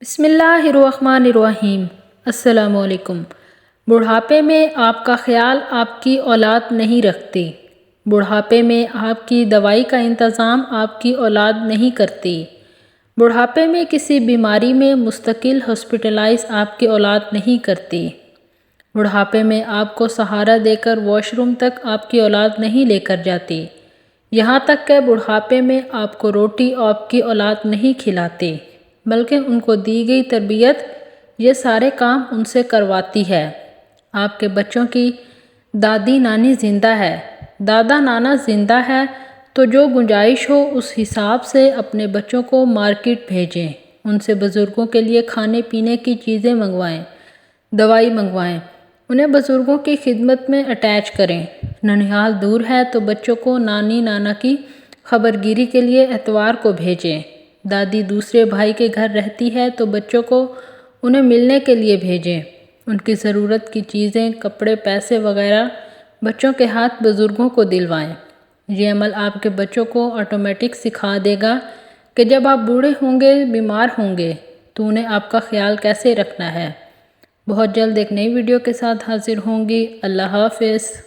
بسم اللہ الرحمن الرحیم۔ السلام علیکم۔ بڑھاپے میں آپ کا خیال آپ کی اولاد نہیں رکھتی۔ بڑھاپے میں آپ کی دوائی کا انتظام آپ کی اولاد نہیں کرتی۔ بڑھاپے میں کسی بیماری میں مستقل ہاسپٹلائز آپ کی اولاد نہیں کرتی۔ بڑھاپے میں آپ کو سہارا دے کر واش روم تک آپ کی اولاد نہیں لے کر جاتی۔ یہاں تک کہ بڑھاپے میں آپ کو روٹی آپ کی اولاد نہیں کھلاتی، بلکہ ان کو دی گئی تربیت یہ سارے کام ان سے کرواتی ہے۔ آپ کے بچوں کی دادی نانی زندہ ہے، دادا نانا زندہ ہے، تو جو گنجائش ہو اس حساب سے اپنے بچوں کو مارکیٹ بھیجیں، ان سے بزرگوں کے لیے کھانے پینے کی چیزیں منگوائیں، دوائی منگوائیں، انہیں بزرگوں کی خدمت میں اٹیچ کریں۔ ننیھال دور ہے تو بچوں کو نانی نانا کی خبرگیری کے لیے اتوار کو بھیجیں۔ دادی دوسرے بھائی کے گھر رہتی ہے تو بچوں کو انہیں ملنے کے لیے بھیجیں۔ ان کی ضرورت کی چیزیں، کپڑے، پیسے وغیرہ بچوں کے ہاتھ بزرگوں کو دلوائیں۔ یہ عمل آپ کے بچوں کو آٹومیٹک سکھا دے گا کہ جب آپ بوڑھے ہوں گے، بیمار ہوں گے تو انہیں آپ کا خیال کیسے رکھنا ہے۔ بہت جلد ایک نئی ویڈیو کے ساتھ حاضر ہوں گی۔ اللہ حافظ۔